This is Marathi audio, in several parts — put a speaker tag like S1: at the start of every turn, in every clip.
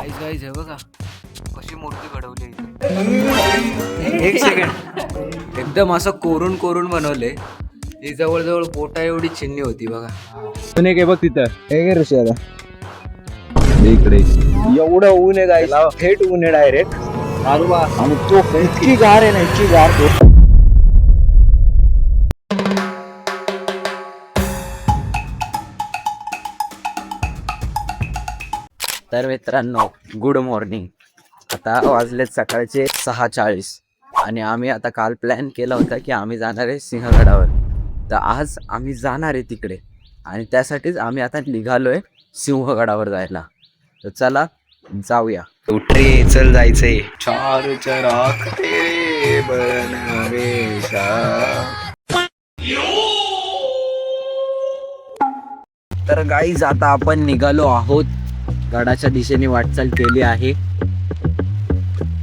S1: गाईज हे बघा कशी मूर्ती घडवली इथे. एक सेकंड, एकदम असं कोरून कोरून बनवले. ती जवळजवळ पोटा एवढी चिन्नी होती बघा.
S2: पुणे काय बघ तिथं
S3: हे घे ऋषी आता
S2: इकडे
S3: एवढं ऊन आहे गाईस, थेट ऊन आहे डायरेक्ट. आणि तो इतकी गार आहे ना, इतकी गार तो.
S1: तर मित्रांनो गुड मॉर्निंग. आता वाजलेत सकाळचे 6:40 आणि आम्ही आता काल प्लॅन केला होता की आम्ही जाणार आहे सिंहगडावर. तर आज आम्ही जाणार आहे तिकडे आणि त्यासाठीच आम्ही आता निघालोय सिंहगडावर जायला. तर चला जाऊया.
S3: उठरे चल जायचंय. चार चराख तेरे बन हमेशा.
S1: तर गाईज आता आपण निघालो आहोत. गडाच्या दिशेने वाटचाल केली आहे.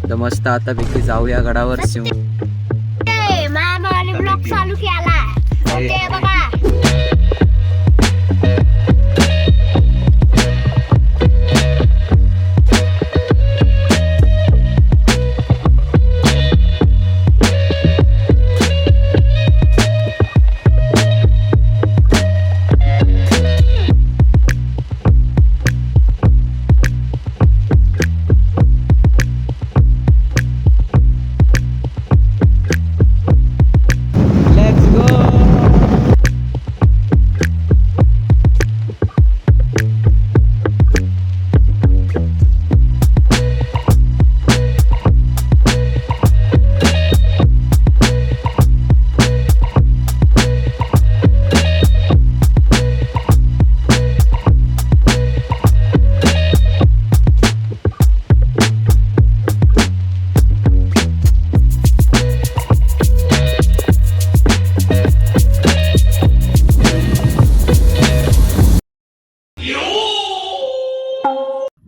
S1: तर मस्त आता पैकी जाऊया गडावर. सिंह
S4: ब्लॉग चालू केला. ओके बघा.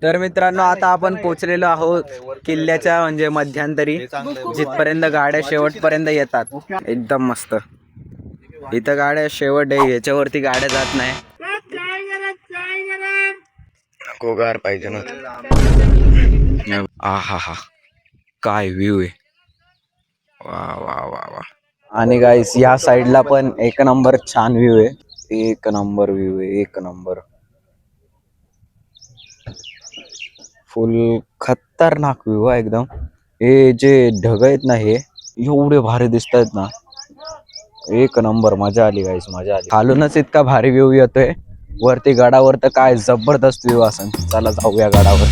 S1: तर मित्रांनो आता आपण पोहोचलेलो आहोत किल्ल्याच्या म्हणजे मध्यांतरी, जिथपर्यंत गाड्या शेवटपर्यंत येतात. एकदम मस्त. इथं गाड्या शेवट आहे, याच्यावरती गाड्या जात नाही.
S3: गोगार पाहिजे ना.
S1: आहा हा काय व्ह्यू आहे. वा वा वा वा. आणि गाईस या साईडला पण एक नंबर छान व्ह्यू आहे. एक नंबर व्ह्यू आहे, एक नंबर. फुल खतरनाक व्ह्यू आहे एकदम. हे जे ढग आहेत ना, हे एवढे भारी दिसत आहेत ना. एक नंबर. मजा आली गाईस, मजा आली. खालूनच इतका भारी व्ह्यू येतोय. वरती गडावर तर काय जबरदस्त व्ह्यू असेल. चला जाऊया गडावर.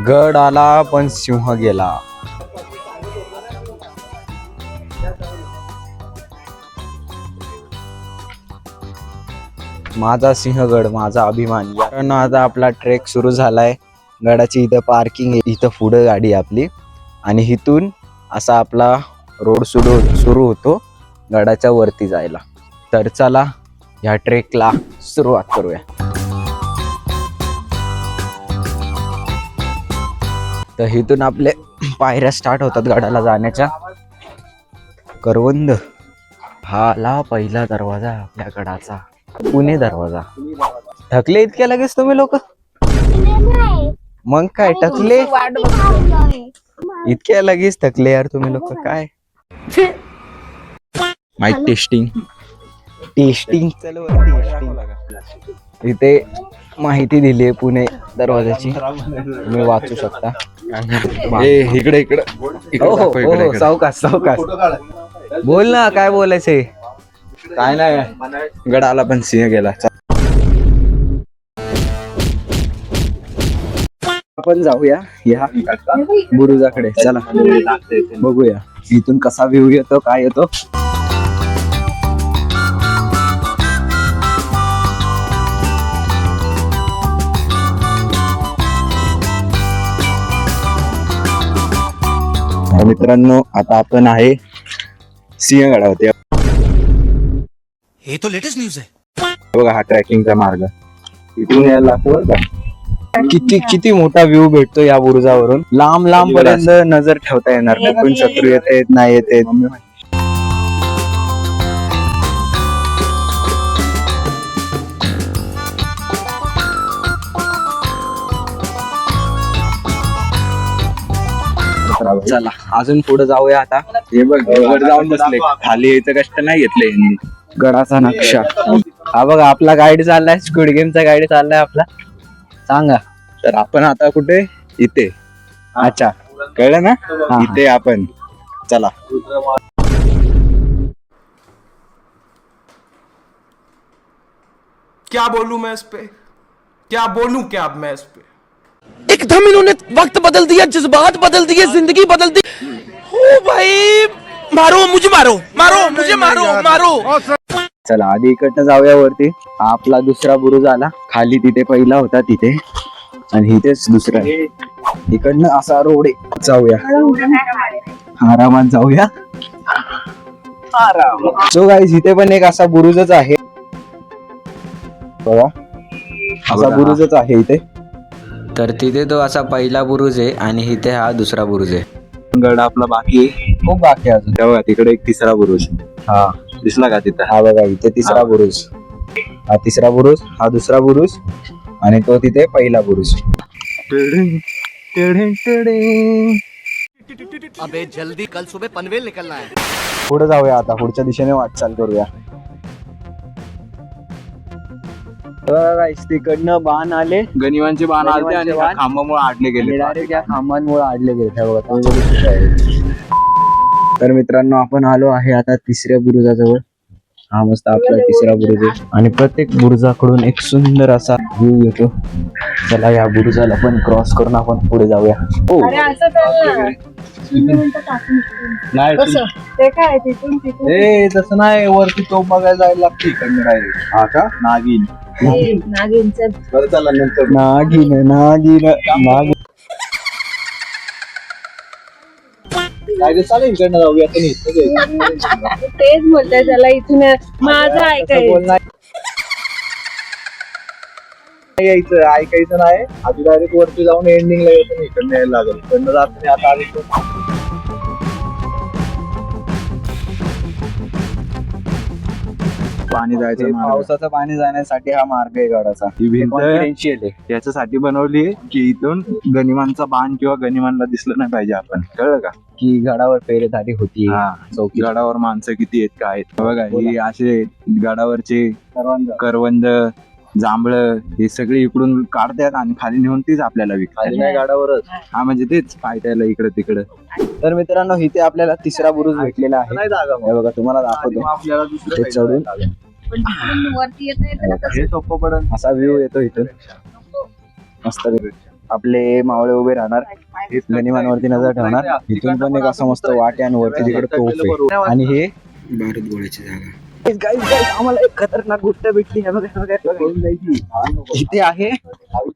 S1: गड आला पण सिंह गेला. माझा सिंहगड माझा अभिमान. कारण आता आपला ट्रेक सुरू झालाय. गडाची इथं पार्किंग आहे, इथं पुढं गाडी आपली आणि इथून असा आपला रोड सुरू होतो गडाच्या वरती जायला. तर चला या ट्रेकला सुरुवात करूया. तर इथून आपले पायऱ्या स्टार्ट होतात गडाला जाण्याच्या. करवंद हा आला पहिला दरवाजा आपल्या गडाचा, पुणे दरवाजा. थकले इतक्या लगेच तुम्ही लोक? मग काय टकले इतक्या लगेच थकले यार तुम्ही लोक. काय माईक टेस्टिंग इथे माहिती दिली आहे पुणे दरवाजाची, तुम्ही वाचू शकता.
S2: इकडे इकडे
S1: हो सावकाश सावकाश बोल ना, काय बोलायचंय?
S2: काय नाही, गडाला पण सिंह गेला.
S1: आपण जाऊया या बुरुजाकडे. चला बघूया इथून कसा व्ह्यू येतो, काय येतो. मित्रांनो आता आपण आहे सिंहगडावरती.
S5: हे तो लेटेस्ट न्यूज आहे.
S2: बघा हा ट्रेकिंगचा मार्ग. इथून यायला लागतो.
S1: किती किती मोठा व्ह्यू भेटतो या बुरुजावरून. लांब लांब पर्यंत नजर ठेवता येणार. कुठून शत्रू येत नाही येत. चला अजून पुढे जाऊया आता.
S2: हे बघ वर जाऊन बसले, खाली यायचं कष्ट नाही घेतले यांनी.
S1: गडाचा नक्षा. हा बघा आपला गाईड चाललाय, स्क्विड गेमचा गाईड चाललाय आपला. सांगा.
S2: तर आपण आता कुठे? इथे.
S1: अच्छा
S2: कळलं ना?
S1: हा.
S2: इथे आपण. चला.
S5: क्या बोलूं मैं इस पे, क्या बोलूं क्या अब मैं इस पे.
S6: एकदम इन्होंने वक्त बदल दिया, जज्बात बदल दिए, जिंदगी बदल दी. ओ भाई मारो मुझे, मारो मारो मुझे, मारो मारो.
S1: चला आधी इकडनं जाऊया वरती. हा आपला दुसरा बुरुज आला. खाली तिथे पहिला होता तिथे, आणि इथेच दुसरा आहे. इकडनं असा रोड आहे. जाऊया आरामात जाऊया. सो गाईज इथे पण एक असा बुरुजच आहे बघा. असा बुरुजच आहे इथे. तर तिथे तो असा पहिला बुरुज आहे आणि इथे हा दुसरा बुरुज आहे.
S2: गड आपला बाकी आहे.
S1: खूप बाकी आहे अजून.
S2: तेव्हा तिकडे एक तिसरा बुरुज.
S1: हा
S2: दिसला का तिथं?
S1: हा बघा इथे तिसरा बुरुज. हा तिसरा बुरुज, हा दुसरा बुरुज, आणि तो तिथे पहिला बुरुज.
S6: अबे जल्दी, कल सुबह पनवेल निकलना है.
S1: पुढे जाऊया आता. पुढच्या दिशेने वाटचाल करूया. तिकडनं बाण आले.
S2: गनिमांचे बाण आले आणि
S1: बाण.
S2: खांबामुळे आडले गेले.
S1: डायरेक्ट या खांबांमुळे आडले गेले. हे बघा, तो बुरुज आहे. तर मित्रांनो आपण आलो आहे आता तिसऱ्या बुरुजाजवळ. हा मस्त आपला तिसरा बुरुज आहे आणि प्रत्येक बुरुजाकडून एक सुंदर असा व्ह्यू येतो. चला या बुरुजाला पण क्रॉस करून आपण पुढे जाऊया. हो
S2: नाही
S4: ते काय तिथून तिथून
S2: ए तसं नाही, वरती तो बघायला जायला लागते इकडनं डायरेक्ट. हा का? नागिन.
S4: नागिनचं
S2: बरं चला नंतर.
S1: नागिन नागिन नागिन.
S2: काय ते चालेल इकडनं जाऊया आता.
S4: तेच बोलतोय त्याला इथून माझं ऐकायचं.
S2: यायचं ऐकायचं नाही. आधी डायरेक्ट वरती जाऊन एंडिंगला यायचं नाही. इकडनं यायला लागेल. इकडनं जात नाही आता. आधी पाणी जायचं मार्ग.
S1: पावसाचं पाणी जाण्यासाठी हा मार्ग आहे गडाचा.
S2: ही भिंत
S1: Confidential आहे.
S2: याच्यासाठी बनवली की इथून गनिमांचा बाण किंवा गनिमांना दिसलं नाही पाहिजे आपण. कळलं का?
S1: की गडावर पेरेधारी होती.
S2: हा.
S1: चौकी
S2: गडावर माणसं किती आहेत काय आहेत. बघा ही असे गडावरचे करवंद, जांभळ हे सगळे इकडून काढतात आणि खाली नेऊन तीच आपल्याला विकतात.
S1: नाही गडावरच.
S2: हा म्हणजे तेच पायथ्याला इकडे तिकडे.
S1: तर मित्रांनो इथे आपल्याला तिसरा बुरुज भेटलेला आहे. हे बघा तुम्हाला दाखवतो.
S2: आपल्याला
S1: ते चढून
S4: वरती येत नाही
S2: हे सोपं पडत.
S1: असा व्ह्यू येतो इथून मस्त. आपले मावळे उभे राहणार, गनिमांवरती नजर ठेवणार. इथून पण एक असं मस्त वाटे आणि वरती तिकडे तोफ आहे. आणि हे बारूद गोळ्याची जागा. आम्हाला एक खतरनाक गोष्ट भेटली. हे बघा इथे आहे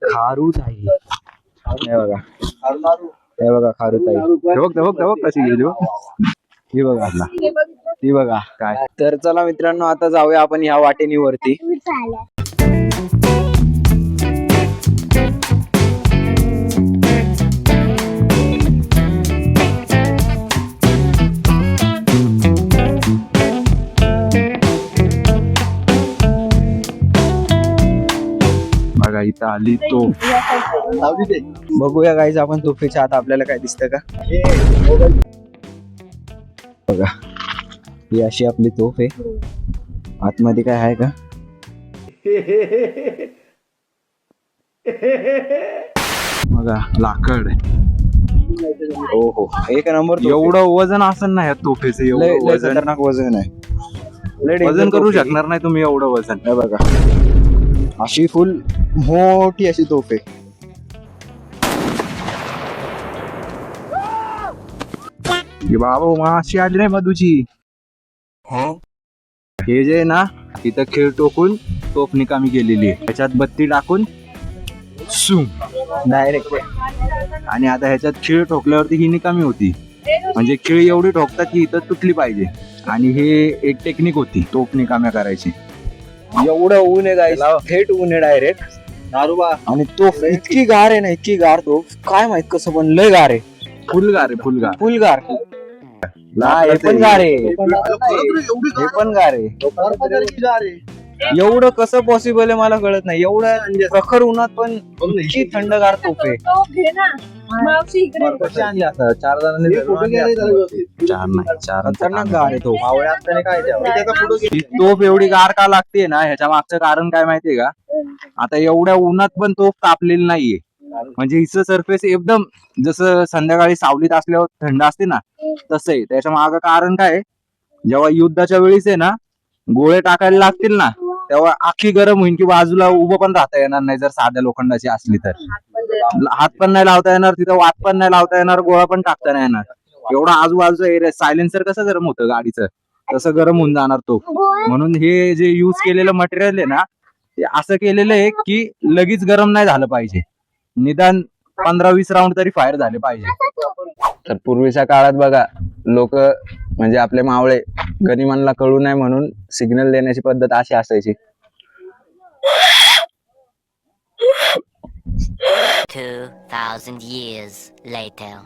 S1: खारुताई. हे बघा, हे बघा खारुताई.
S2: कशी गेली.
S1: ही बघा ती बघा काय. तर चला मित्रांनो आता जाऊया आपण ह्या वाटेनी वरती.
S2: बघा इथं आली तो.
S1: बघूया गाईज आपण तोफेच्या आत आपल्याला काय दिसतं का. बघा ही अशी आपली तोफ आहे. आतमध्ये काय आहे का.
S2: बघा लाकड.
S1: हो हो एक नंबर.
S2: एवढं वजन असं नाही तोफेचं. एवढं वजन
S1: खतरनाक वजन आहे.
S2: वजन करू शकणार नाही तुम्ही एवढं वजन.
S1: हे बघा अशी फुल मोठी अशी तोफ आहे.
S2: बाबा माशी आली नाही मधूची. हे जे आहे ना इथं खेळ टोकून तोफ निकामी केलेली आहे. त्याच्यात बत्ती टाकून सुम
S1: डायरेक्ट.
S2: आणि आता ह्याच्यात खीळ ठोकल्यावरती ही निकामी होती. म्हणजे खीळ एवढी ठोकतात की इथं तुटली पाहिजे. आणि हे एक टेक्निक होती तोफ निकाम्या करायची.
S1: एवढं ऊन आहे गाईस, थेट ऊन आहे डायरेक्ट. आणि तोफ इतकी गार आहे ना, इतकी गार तोफ. काय माहित कसं पण लय गार आहे.
S2: फुलगार आहे फुलगार.
S1: फुलगार. हे पण गार आहे. हे पण गार आहे. एवढं कसं पॉसिबल आहे मला कळत नाही. एवढं प्रखर उन्हात पण इतकी थंडगार तोफ आहे.
S4: घे ना मावशी इकडे
S3: कशी आणली आता 4 जणांनी धरून आणली आता.
S2: चार नाही चार
S3: खतरनाक गार आहे तो मावळे असताना काय द्यावं?
S2: ही तोफ एवढी गार का लागते ना ह्याच्या मागचं कारण काय माहितीये का? आता एवढ्या उन्हात पण तोफ तापलेली नाहीये. म्हणजे हिचं सरफेस एकदम जसं संध्याकाळी सावलीत असल्यावर थंड असते ना तसं आहे. त्याच्या मागं कारण काय आहे? जेव्हा युद्धाच्या वेळीच आहे ना गोळे टाकायला लागतील ना तेव्हा आखी गरम होईल की बाजूला उभं पण राहता येणार नाही जर साध्या लोखंडाची असली तर. हात पण नाही लावता येणार तिथं, वात पण नाही लावता येणार, गोळा पण टाकता नाही येणार. एवढा आजूबाजूचा एरिया सायलेन्सर कसं गरम होतं गाडीचं तसं गरम होऊन जाणार तो. म्हणून हे जे युज केलेलं मटेरियल आहे ना ते असं केलेलं आहे की लगेच गरम नाही झालं पाहिजे, निदान 15-20 राऊंड तरी फायर झाले पाहिजे. तर पूर्वीच्या काळात बघा लोक म्हणजे आपले मावळे गनिमांना कळू नये म्हणून सिग्नल देण्याची पद्धत अशी असायची.
S7: 2,000 years later.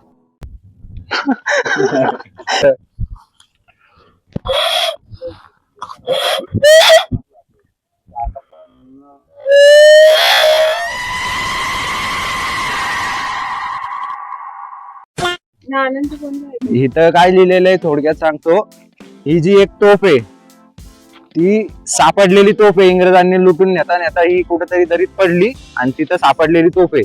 S4: आनंद कोण आहे?
S2: इथं काय लिहिलेलं आहे थोडक्यात सांगतो. ही जी एक तोफ आहे ती सापडलेली तोफ आहे. इंग्रजांनी लुटून नेता नेता ही कुठेतरी दरीत पडली आणि तिथं सापडलेली तोफ आहे.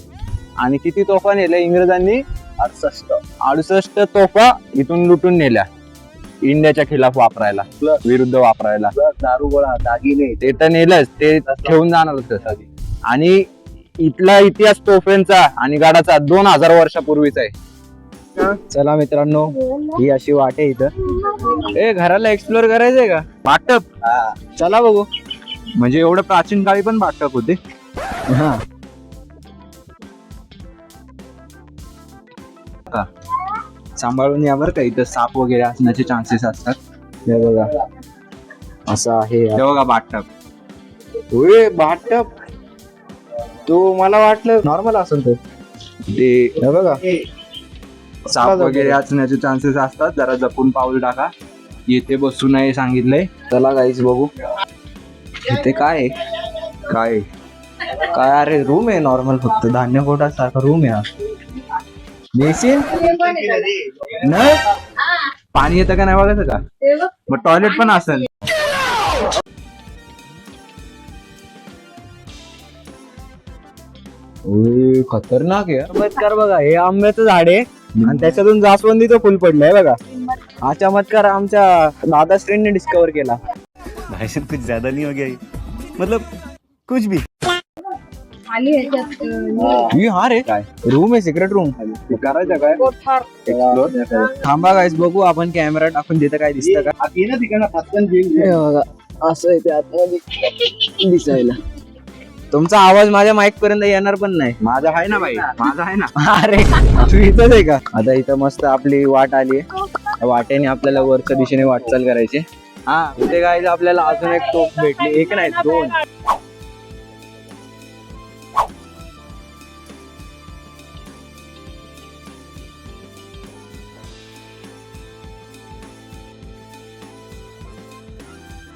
S2: आणि किती तोफा नेल्या इंग्रजांनी? 68 तोफा इथून लुटून नेल्या इंडियाच्या खिलाफ वापरायला, विरुद्ध वापरायला.
S3: दारू गोळा दागिने
S2: ते तर नेलंच, ते ठेवून जाणार होतं. आणि इथला इतिहास तोफेंचा आणि गडाचा 2000 वर्षापूर्वीचा आहे.
S3: चला मित्रांनो ही अशी वाट आहे इथं. घराला एक्सप्लोर करायचंय का?
S2: बाटप
S3: चला बघू.
S2: म्हणजे एवढं प्राचीन काळी पण बाटप होते.
S3: हा
S2: सांभाळून या बरं का, इथं साप वगैरे असण्याचे चान्सेस असतात.
S3: हे बघा असं आहे.
S2: हे बघा बाटप.
S3: होय बाटप. तो मला वाटलं नॉर्मल असेल तो.
S2: ते
S3: हे बघा
S2: साप वगैरे असण्याचे चान्सेस असतात, जरा जपून पाऊल टाका. येथे बसू नये सांगितलंय.
S3: चला गाईस बघू इथे काय आहे.
S2: काय
S3: काय अरे रूम आहे नॉर्मल, फक्त धान्य कोटा सारखा रूम आहे. हा बेसिन
S2: नाही पाणी येतं का नाही बघायचं का?
S4: ते बघ.
S2: मग टॉयलेट पण असेल.
S3: ओय खतरनाक आहे. चमत्कार बघा, हे आंब्याचं झाड आहे आणि त्याच्यातून जास्वंदीचं फुल पडलंय बघा. हा चमत्कार आमच्या दादाश्रींनी डिस्कवर केला.
S8: भाई साहब कुछ ज्यादा नहीं हो गया ये? मतलब कुछ भी.
S4: खाली ह्याच्यात
S3: हा रे काय रूम आहे, सिक्रेट रूम.
S2: करायचं काय
S4: कोठार.
S2: एक्सप्लोर?
S3: थांबा गाईस बघू आपण कॅमेरा टाकून तिथं काय दिसतं का. हे बघा असं आहे ते आतमध्ये दिसायला. तुमचा आवाज माझ्या माईक पर्यंत येणार पण नाही.
S2: माझा आहे ना बाई, माझा आहे ना.
S3: अरे तू इथंच आहे का? आता इथं मस्त आपली वाट आली आहे. वाटेने आपल्याला वरच्या दिशेने वाटचाल करायची. हा इथे काय आपल्याला अजून एक तोफ भेटली. एक नाही 2.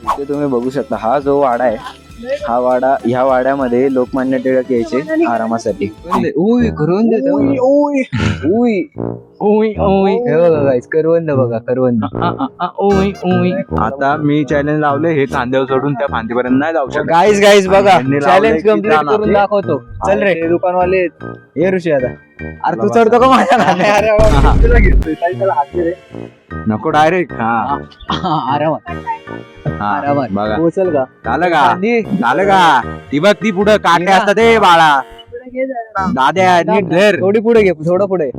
S3: इथे तुम्ही बघू शकता हा जो वाडा आहे, हा वाडा, ह्या वाड्यामध्ये लोकमान्य टिळक यायचे आरामासाठी. उई करवंद. उई उई उई उई हे बघा गाईस, करवंद बघा, करवंद. उई उई.
S2: आता मी चॅलेंज लावले, हे खांद्यावर सोडून त्या फांदीपर्यंत नाही जाऊ शकत.
S3: गाईस गाईस बघा,
S2: यांनी लावलंय
S3: चॅलेंज
S2: की
S3: कम्प्लीट
S2: जाणार.
S3: करून दाखवतो. चल रे
S2: दुकानवाले
S3: ये ऋषी आता. अरे तू चढतो का माझ्या
S2: नको डायरेक्ट. हा
S3: आरामात
S2: हा
S3: आरामात
S2: बघा
S3: पोचल का?
S2: झालं का? झालं का? ती बघ ती पुढं काटे असतात ते बाळा. दाद्या नीट धर.
S3: थोडी पुढे घे, थोडं पुढे.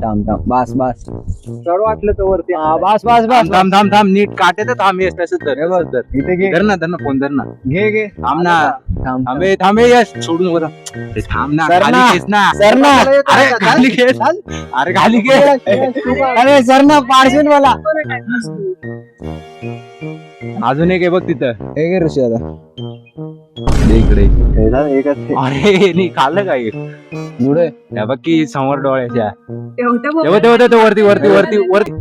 S3: थांब थांब, बस बस. चढ वाटलं तर वरती. बस बस बस.
S2: थांब थांब थांब, नीट काटे तर थांब. येस तसंच धर.
S3: हे बस धर. इथे घे.
S2: धर ना, धर ना, फोन धर ना.
S3: घे घे.
S2: थांब ना.
S3: थांब
S2: थांबे थांबे, यस सोडून नको. ते थांब ना,
S3: सर
S2: खाली
S3: ना.
S2: घेस ना.
S3: सर ना.
S2: अरे खाली घेस. अरे खाली घे.
S3: अरे सर ना, पार्सल मला.
S2: अजून एक आहे बघ तिथं.
S3: हे घे ऋषी आता.
S2: इकडे.
S3: एकच
S2: अरे नी खाल्लं काय?
S3: पुढे.
S2: त्या बघ की समोर डोळ्याच्या.
S4: तेवढं
S2: तेव्हा तेव्हा तेव्हा वरती वरती वरती वरती.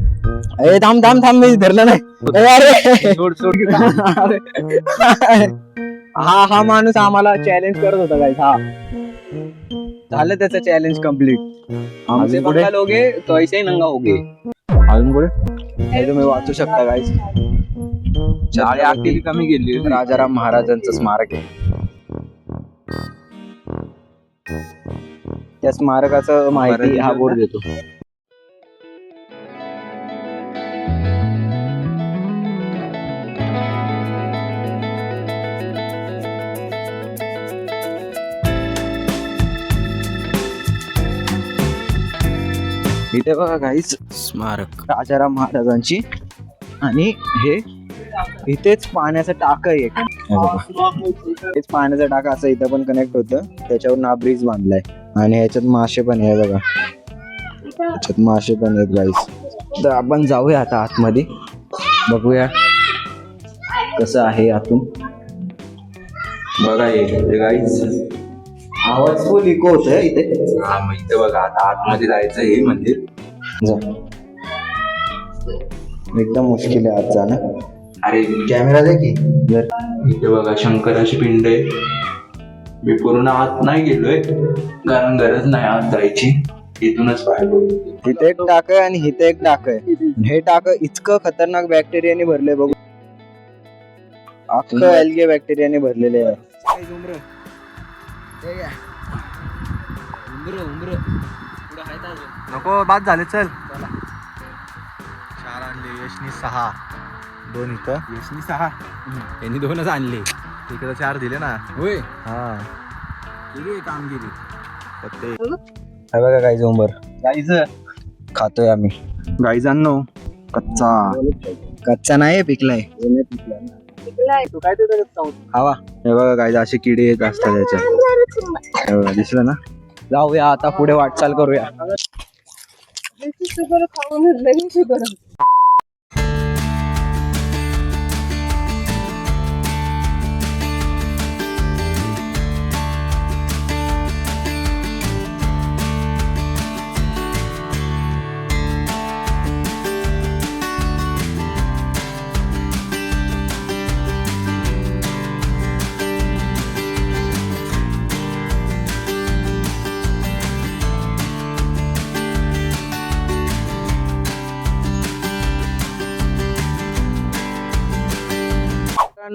S3: ए थांब थांब थांब, मी धरलं नाही. ए, अरे
S2: सोड सोड.
S3: हा माणूस आम्हाला चॅलेंज करत होता गाईस. हा झालं त्याचं चॅलेंज कम्प्लीट. आमचे
S2: अजून पुढे?
S3: बंगाल होगे तो ऐसे ही नंगा होगे.
S2: अजून पुढे
S3: हे तुम्ही वाचू शकता गाईस.
S2: चाळी आखिरी कमी गेली.
S3: राजाराम महाराजांचं स्मारक आहे. त्या स्मारकाचं माहिती हा बोर्ड देतो. इथे बघा काहीच
S1: स्मारक.
S3: राजाराम महाराजांची. आणि हे इथेच पाण्याचं टाक आहे एक. हे बघा. हेच पाण्याचं टाका असं इथं पण कनेक्ट होतं. त्याच्यावर हा ब्रिज बांधलाय. आणि ह्याच्यात मासे पण आहे बघा. ह्याच्यात मासे पण आहेत गाईस. तर आपण जाऊया आता आतमध्ये, बघूया कसं आहे आतून.
S2: बघा हे गाईज.
S3: आवाज फुल इको होतोय इथे.
S2: हा मग इथे बघा आता आतमध्ये जायचं हे मंदिर.
S3: जा. एकदम मुश्किल आहे आत जाणं.
S2: अरे
S3: कॅमेरा दे की जर.
S2: इथे बघा शंकराची पिंड आहे. मी पूर्ण आत नाही गेलोय कारण गरज नाही आत जायची. इथूनच पाहिजे.
S3: इथे एक टाक आहे आणि इथे एक टाक आहे. हे टाक इतकं खतरनाक बॅक्टेरियाने भरले बघू. अख्खं एल्गे बॅक्टेरियाने भरलेले आहे.
S8: नको बाद झाले चल. 4 आणले यशनी 6. 2 इथं
S2: यशनी 6.
S8: यांनी 2च आणले. इकडे 4 दिले ना.
S2: होय
S8: हा
S2: केली कामगिरी.
S3: हे बघा काही झोंबर
S2: गाईज
S3: खातोय आम्ही.
S2: गाईजांनो कच्चा.
S3: कच्चा नाही पिकलाय. हवा. हे बघा काही असे किडे येत असतात त्याच्यात. हे बघा दिसलं ना. जाऊया आता पुढे वाटचाल करूया.
S4: शुगर खाऊन लई शुगर.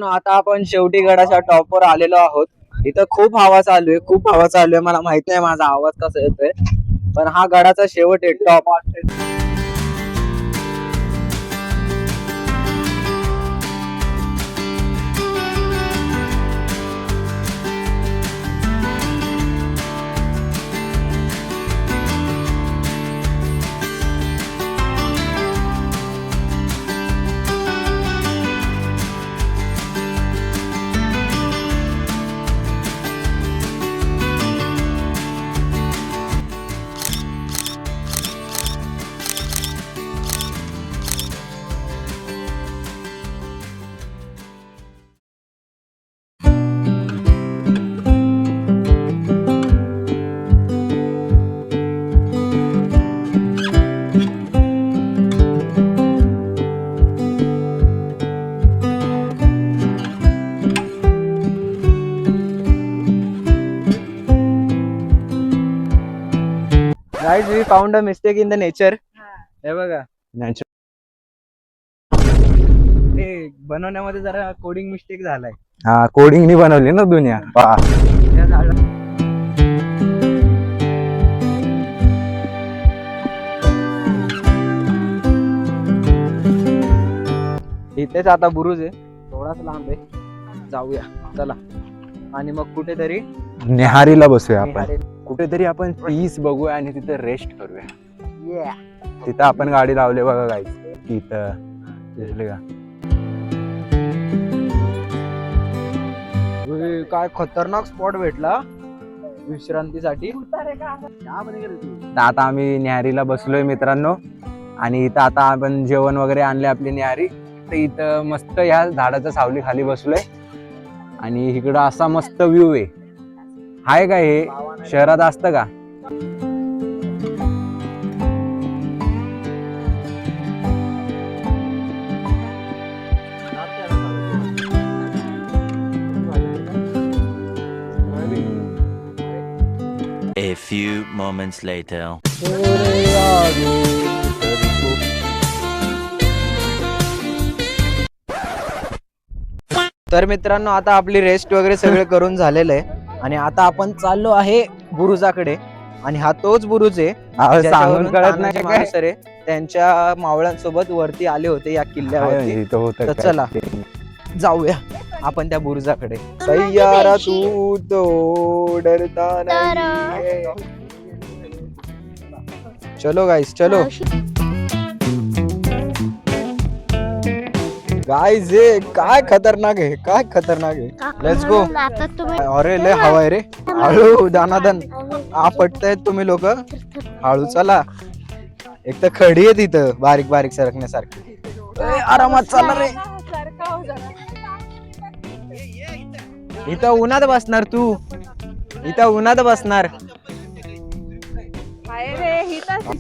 S3: आता आपण शेवटी गडाच्या टॉपवर आलेलो आहोत. इथं खूप हवा चालू आहे. खूप हवा चालू आहे. मला माहित नाही माझा आवाज कसा येतोय, पण हा गडाचा शेवट आहे, top. Guys, we found a mistake in the nature. हे बघा नॅचर. हे बनवण्यामध्ये जरा कोडिंग मिस्टेक झालाय.
S2: हा कोडिंगनी बनवली ना दुनिया.
S3: इथेच आता बुरुज आहे, थोडाच लांब आहे. जाऊया चला. आणि मग कुठेतरी
S2: निहारीला बसूया आपण. कुठेतरी आपण पीस बघूया आणि तिथे रेस्ट करूया. तिथं आपण गाडी लावली बघा गाईज. तिथं दिसले का
S3: काय खतरनाक स्पॉट भेटला विश्रांतीसाठी.
S2: तर आता आम्ही निहारीला बसलोय मित्रांनो. आणि इथं आता आपण जेवण वगैरे आणले आपली निहारी. तर इथं मस्त ह्या झाडाच्या सावली खाली बसलोय. आणि इकडं असा मस्त व्ह्यू आहे. हाय का हे शहरात असतं का?
S9: few moments later.
S3: तर मित्रांनो, आता आपली रेस्ट वगैरे सगळं करून झालेलं आहे आणि आता आपण चाललो आहे बुरुजाकडे. आणि हा तोच बुरुज आहे
S2: सांगून
S3: ज्याच्यावरून
S2: कळत नाही
S3: तानाजी
S2: काय
S3: मालुसरे त्यांच्या मावळ्यांसोबत वरती आले होते या किल्ल्यावरती. तर चला जाऊया आपण त्या बुरुजाकडे. सय्यारा तू तो डरता नहीं है. चलो गाइस चलो गाइस. हे काय खतरनाक आहे, काय खतरनाक आहे. Let's go. अरे लय हवा आहे रे. हळू दानादन आपटतायत तुम्ही लोक. हळू चला. एक तर खडी आहे तिथं बारीक बारीक सरकण्यासारखी. आरामात चालला रे. इथं उन्हात बसणार तू. इथं उन्हात बसणार.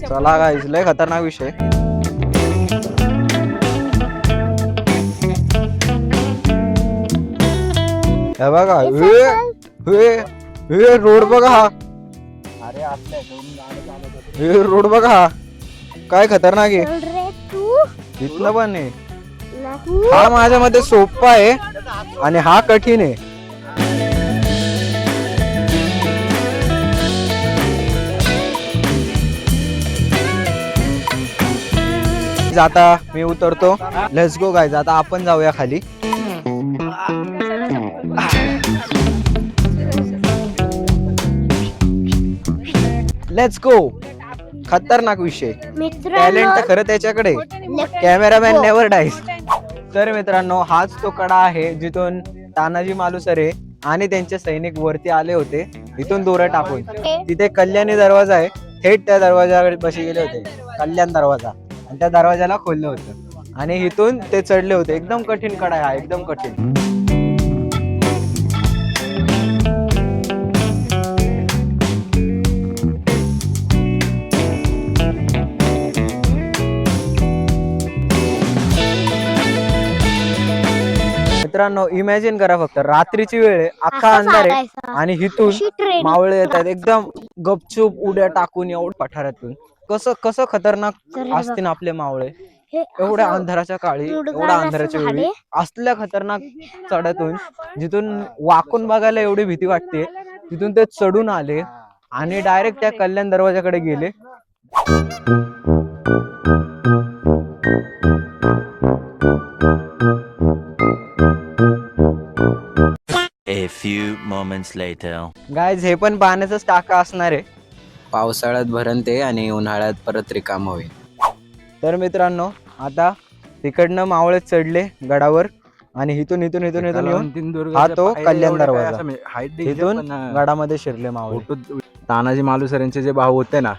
S3: चला गाइस, लय खतरनाक विषय. हे बघा हे रोड बघा हा. हे रोड बघा हा. काय खतरनाक आहे. इथलं पण आहे. हा माझ्या मध्ये सोपा आहे आणि हा कठीण आहे. आता मी उतरतो. Let's go guys. आता आपण जाऊया खाली. Let's go. खतरनाक विषय. टॅलेंट तर खरं त्याच्याकडे. Cameraman never dies. तर मित्रांनो, हाच तो कडा आहे जिथून तानाजी मालुसरे आणि त्यांचे सैनिक वरती आले होते. इथून दोरं टाकून तिथे कल्याणी दरवाजा आहे. थेट त्या दरवाजाकडे बशी गेले होते. कल्याण दरवाजा. आणि त्या दरवाजाला खोललं होतं आणि इथून ते चढले होते. एकदम कठीण कडा आहे हा, एकदम कठीण. मित्रांनो, इमॅजिन करा फक्त, रात्रीची वेळ आहे, अख्खा अंधार आहे आणि इथून मावळे येतात एकदम गपचूप उड्या टाकून एवढं पठारातून. कसं कसं खतरनाक असतील आपले मावळे एवढ्या अंधाराच्या काळी, एवढ्या अंधाराच्या वेळी असल्या खतरनाक चढ्यातून, जिथून वाकून बघायला एवढी भीती वाटते, तिथून ते चढून आले आणि डायरेक्ट त्या कल्याण दरवाजाकडे गेले.
S9: A few moments later.
S3: Guys, हे पण पाण्याचाच टाका असणार आहे.
S1: पावसाळ्यात भरण ते आणि उन्हाळ्यात परत रिकाम होईल.
S3: तर मित्रांनो, आता तिकडनं मावळे चढले गडावर आणि इथून इथून इथून इथून येऊन हा तो कल्याण दरवाजा. इथून गडामध्ये शिरले मावळे.
S2: तानाजी मालुसरेंचे जे भाऊ होते ना,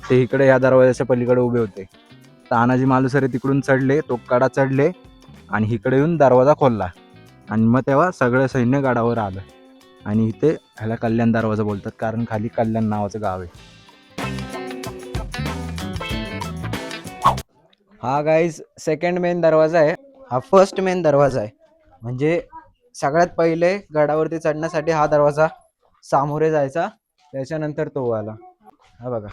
S2: ते इकडे या दरवाजाच्या पलीकडे उभे होते. तानाजी मालुसरे तिकडून चढले, तो कडा चढले आणि इकडे येऊन दरवाजा खोलला. आणि मग तेव्हा सगळं सैन्य गडावर आलं. आणि इथे ह्याला कल्याण दरवाजा बोलतात, कारण खाली कल्याण नावाचं गाव आहे.
S3: हा गाईज सेकंड मेन दरवाजा आहे. हा फर्स्ट मेन दरवाजा आहे. म्हणजे सगळ्यात पहिले गडावरती चढण्यासाठी हा दरवाजा सामोरे जायचा, त्याच्यानंतर तो आला. हा बघा,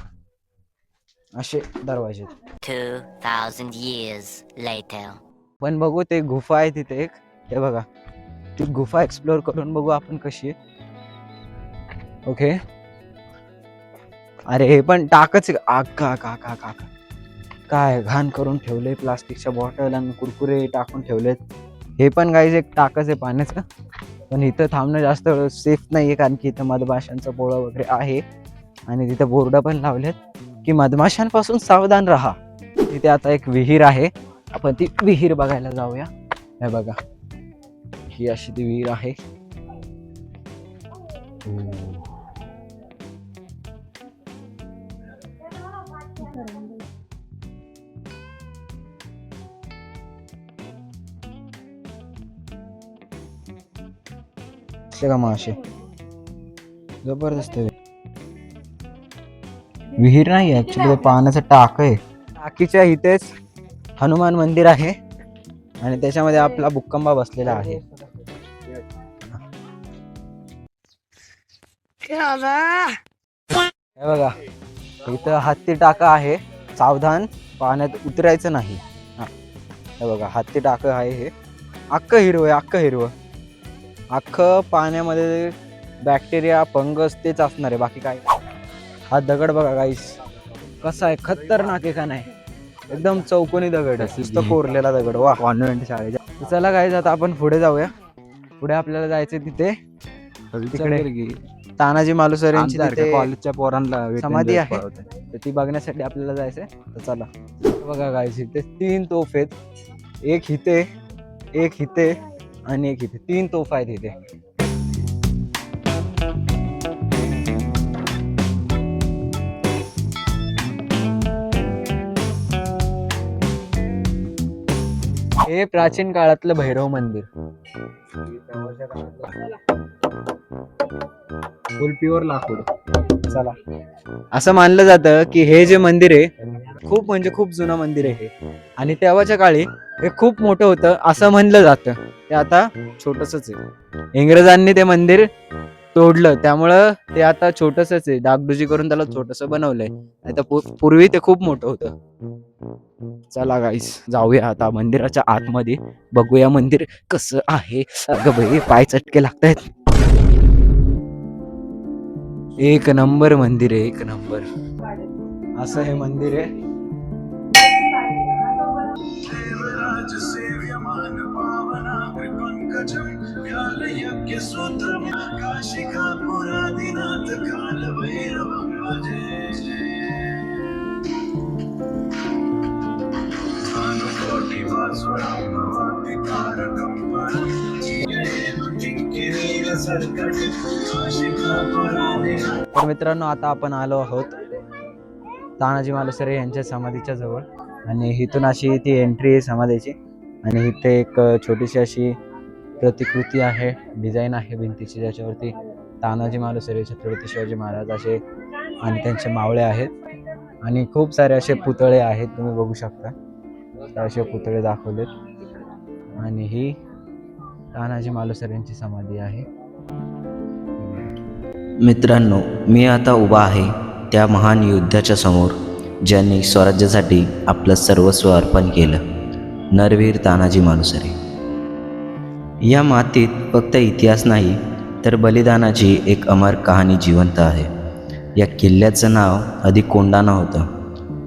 S3: असे दरवाजे.
S7: 2000 years later.
S3: पण बघू, ते गुफा आहे तिथे एक. हे बघा, ती गुफा एक्सप्लोर करून बघू आपण कशी आहे. ओके. अरे हे पण टाकच का काय घाण करून ठेवले. प्लास्टिकच्या बॉटल आणि कुरकुरे टाकून ठेवलेत. हे पण गाईज एक टाकच आहे पाण्याचं. पण इथं थांबणं जास्त सेफ नाहीये, कारण की इथं मधमाशांचं पोळं वगैरे आहे आणि तिथं बोर्ड पण लावलेत की मधमाशांपासून सावधान राहा. तिथे आता एक विहीर आहे, आपण ती विहीर बघायला जाऊया. हे बघा, ही अशी ती विहीर आहे. का मासे जबरदस्त आहे. विहीर नाही ऍक्च्युली, पाण्याचं टाक आहे. टाकीच्या इथेच हनुमान मंदिर आहे आणि त्याच्यामध्ये आपला बुक्कंबा बसलेला आहे. हे बघा इथं हत्ती टाका आहे, सावधान पाण्यात उतरायचं नाही. हा हे बघा हत्ती टाका आहे, हे अख्खं हिरवं आहे, अख्खं हिरवं, अख्खं पाण्यामध्ये बॅक्टेरिया फंगस तेच असणार आहे, बाकी काय. हा दगड बघा गाईस कसा आहे, खतरनाक आहे का नाही, एकदम चौकोनी दगड आहे, नुसतं कोरलेला दगड. वा कॉन्व्हेंट शाळेच्या. चला गाईस आता आपण पुढे जाऊया. पुढे आपल्याला जायचं तिथे तिकडे तानाजी मालुसरे यांची तिथे
S2: कॉलेजच्या पोरांना
S3: समाधी आहे, तर ती बघण्यासाठी आपल्याला जायचंय. तर चला बघा गाईस इथे 3 तोफ आहेत, एक इथे, एक इथे आणि एक इथे, 3 तोफा आहेत इथे. हे प्राचीन काळातलं भैरव मंदिर, फुल प्युअर लाकूड. चला असं मानलं जातं की हे जे मंदिर आहे खूप म्हणजे खूप जुनं मंदिर आहे हे, आणि तेव्हाच्या काळी हे खूप मोठं होतं असं म्हणलं जातं. ते आता छोटसच आहे, इंग्रजांनी ते मंदिर तोडलं त्यामुळं ते आता छोटसच आहे, डागडुजी करून त्याला छोटस बनवलंय, नाही तर पूर्वी ते खूप मोठं होतं. चला गाईस जाऊया आता मंदिराच्या आतमध्ये, बघूया मंदिर कसं आहे. अगं बाई पाय चटके लागतायत. एक नंबर मंदिर आहे, एक नंबर असं हे मंदिर आहे. तर मित्रांनो आता आपण आलो आहोत तानाजी मालुसरे यांच्या समाधीच्या जवळ, आणि इथून अशी ती एंट्री आहे समाधीची, आणि इथे एक छोटीशी अशी प्रतिकृती आहे, डिझाईन आहे भिंतीची, ज्याच्यावरती तानाजी मालुसरे, छत्रपती शिवाजी महाराज असे आणि त्यांचे मावळे आहेत, आणि खूप सारे असे पुतळे आहेत, तुम्ही बघू शकता असे पुतळे दाखवलेत. आणि ही तानाजी मालुसरे यांची समाधी आहे.
S10: मित्रांनो, मी आता उभा आहे त्या महान योद्ध्याच्या समोर, ज्यांनी स्वराज्यासाठी आपलं सर्वस्व अर्पण केलं, नरवीर तानाजी मालुसरे. या मातीत फक्त इतिहास नाही तर बलिदानाची एक अमर कहाणी जिवंत आहे. या किल्ल्याचं नाव आधी कोंढाणा होतं,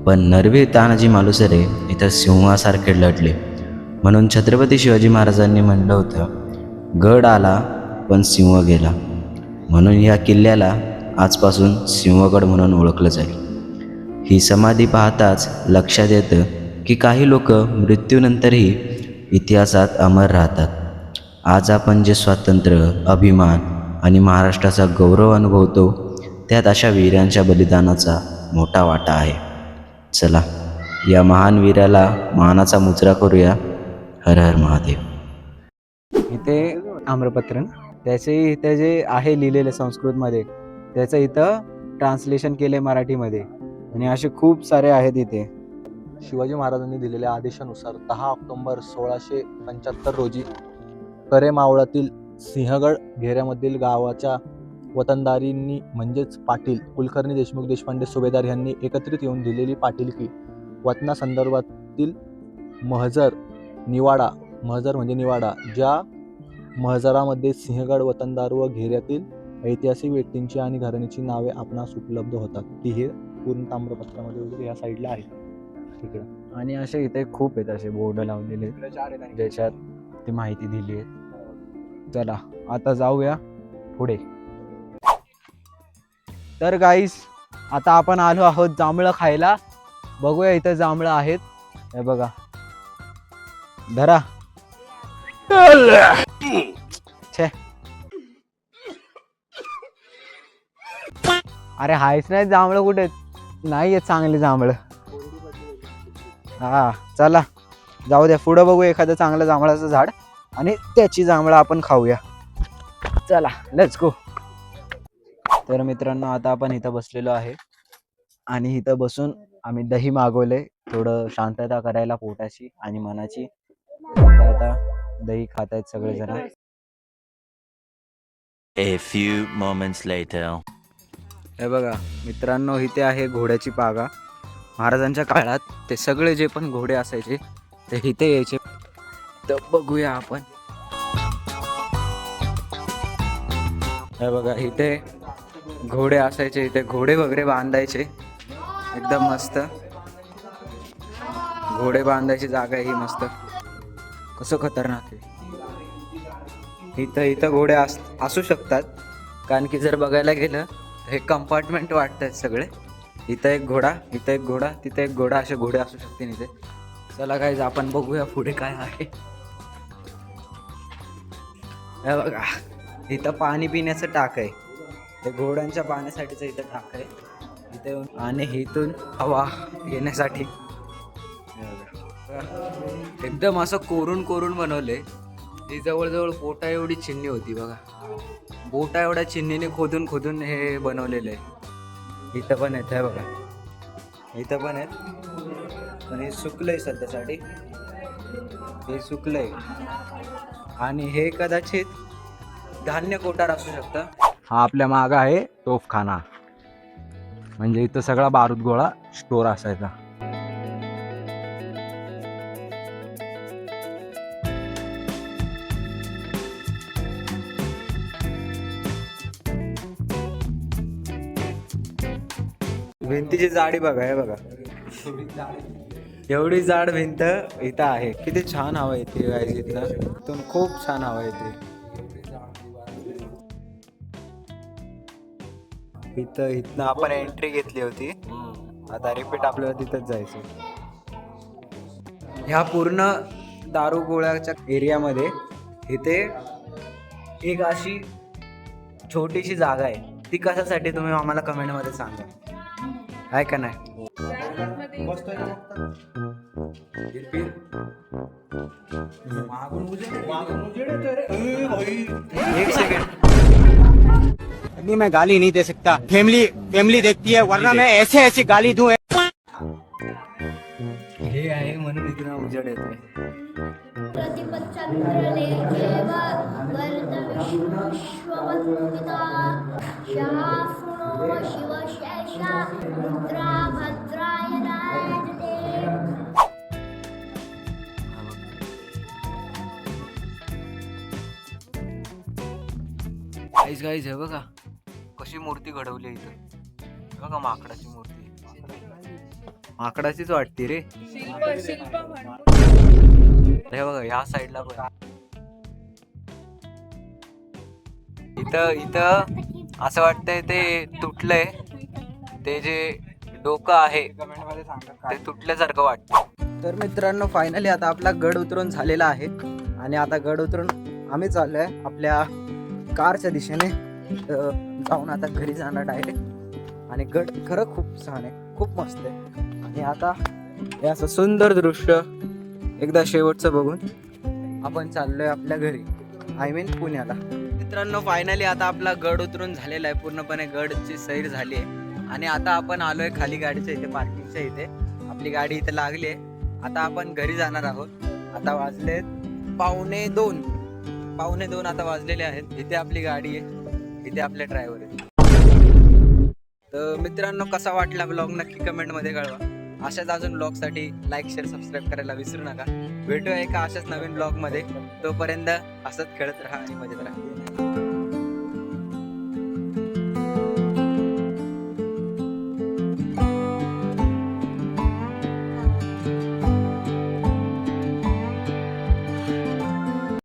S10: पण नरवीर तानाजी मालुसरे इथं सिंहासारखे लढले, म्हणून छत्रपती शिवाजी महाराजांनी म्हणलं होतं, गड आला पण सिंह गेला. म्हणून या किल्ल्याला आजपासून सिंहगड म्हणून ओळखलं जाईल. ही समाधी पाहताच लक्षात येतं की काही लोक मृत्यूनंतरही इतिहासात अमर राहतात. आज आपण जे स्वातंत्र्य, अभिमान आणि महाराष्ट्राचा गौरव अनुभवतो, त्यात अशा वीरांच्या बलिदानाचा मोठा वाटा आहे. चला या महान वीराला मानाचा मुजरा करूया. हर हर महादेव.
S3: इथे आम्रपत्र त्याचे इथे जे आहे लिहिलेले संस्कृतमध्ये, त्याचं इथं ट्रान्सलेशन केले मराठीमध्ये, आणि असे खूप सारे आहेत इथे.
S11: शिवाजी महाराजांनी दिलेल्या आदेशानुसार 10 ऑक्टोबर 1675 रोजी करे मावळातील सिंहगड घेऱ्यामधील गावाच्या वतनदारींनी म्हणजेच पाटील, कुलकर्णी, देशमुख, देशपांडे, सुभेदार यांनी एकत्रित येऊन दिलेली पाटीलकी वतनासंदर्भातील महजर म्हणजे निवाडा, ज्या महजरामध्ये सिंहगड, वतनदार व घेऱ्यातील ऐतिहासिक व्यक्तींची आणि घराण्याची नावे आपणास उपलब्ध होतात. ती हे पूर्ण ताम्रपत्रामध्ये वगैरे या साईडला आहे तिकडे.
S3: आणि असे इथे खूप आहेत असे बोर्ड लावलेले ज्याच्यात ती माहिती दिली आहे. चला आता जाऊया पुढे. तर गाईस आता आपण आलो आहोत जांभळं खायला. बघूया इथं जांभळं आहेत, हे बघा, धरा. छे अरे हायच नाही जांभळं, कुठे नाही आहेत चांगली जांभळं. हा चला जाऊ द्या, पुढं बघू एखादं चांगलं जांभळाचं झाड आणि त्याची जांभळं आपण खाऊया. चला लेट्स गो. तर मित्रांनो आता आपण इथं बसलेलो आहे, आणि इथं बसून आम्ही दही मागवले, थोडं शांतता करायला पोटाची आणि मनाची. आता दही खात आहेत सगळेजण.
S9: A few moments later.
S1: हे बघा मित्रांनो, इथे आहे घोड्याची पागा. महाराजांच्या काळात ते सगळे जे पण घोडे असायचे ते इथे यायचे. तर बघूया आपण. हे बघा इथे घोडे असायचे, इथे घोडे वगैरे बांधायचे. एकदम मस्त घोडे बांधायची जागा आहे ही मस्त. कसं खतरनाक आहे. इथं घोडे असू शकतात, कारण की जर बघायला गेलं हे कंपार्टमेंट वाटतात सगळे. इथं एक घोडा, इथं एक घोडा, तिथं एक घोडा, असे घोडे असू शकतील इथे. चला गाईज आपण बघूया पुढे काय आहे. हे बघा इथं पाणी पिण्याचं टाक आहे. ते घोड्यांच्या पाण्यासाठीचं इथं टाक आहे इथे. आणि इथून हवा येण्यासाठी एकदम असं कोरून कोरून बनवले. ही जवळजवळ बोटा एवढी चिन्नी होती बघा. बोटा एवढ्या चिन्नीने खोदून खोदून हे बनवलेलं आहे. इथं पण आहेत हे बघा, इथं पण आहेत, पण हे सुकलंय सध्यासाठी. हे सुकलंय आणि हे कदाचित धान्य कोठार असू शकतं.
S2: हा आपल्या मागं आहे तोफखाना, म्हणजे इथं सगळा बारूद गोळा स्टोर असायचा.
S1: भिंतीची जाडी बघा, हे बघा एवढी जाड भिंत इथं आहे. किती छान हवा येते गाईज इथं, खूप छान हवा येते. इथनं आपण एंट्री घेतली होती, आता रिपीट आपल्याला तिथंच जायचं. ह्या पूर्ण दारू गोळ्याच्या एरियामध्ये इथे एक अशी छोटीशी जागा आहे. ती कशासाठी तुम्ही आम्हाला कमेंटमध्ये सांगा, आहे का नाही. एक सेकंड,
S3: अभी मैं गाली नहीं दे सकता, फैमिली देखती है, वरना मैं ऐसे ऐसे गाली दूं.
S1: हे आहे म्हणून इकडे उजेड येतोय. गाईज हे बघा कशी मूर्ती घडवली इथं. हे बघा माकडाची मूर्ती, माकडाचीच वाटते रे. हे बघा ह्या साईडला पण इथं असं वाटतंय ते तुटलंय. ते जे डोकं आहे ते तुटल्यासारखं वाटतं. तर मित्रांनो फायनली आता आपला गड उतरून झालेला आहे आणि आता गड उतरून आम्ही चाललोय आपल्या कारच्या दिशेने. जाऊन आता घरी जाणार डायरेक्ट. आणि गड खरं खूप छान आहे, खूप मस्त आहे. आणि आता हे असं सुंदर दृश्य एकदा शेवटचं बघून आपण चाललोय आपल्या घरी, आय मीन पुण्याला. मित्रांनो फायनली आता आपला गड उतरून झालेला आहे, पूर्णपणे गडची सैर झाली आहे. आणि आता आपण आलोय खाली गाडीच्या इथे, पार्किंगच्या इथे. आपली गाडी इथे लागली आहे. आता आपण घरी जाणार आहोत. आता वाजलेत 1:45 आता वाजलेले आहेत. इथे आपली गाडी आहे, इथे आपले ड्रायव्हर आहेत. तर मित्रांनो कसा वाटला ब्लॉग नक्की कमेंटमध्ये कळवा. अशाच अजून ब्लॉगसाठी लाईक शेअर सबस्क्राईब करायला विसरू नका. भेटूया एका अशाच नवीन ब्लॉगमध्ये. तोपर्यंत असंच खेळत राहा आणि मजेत राहा.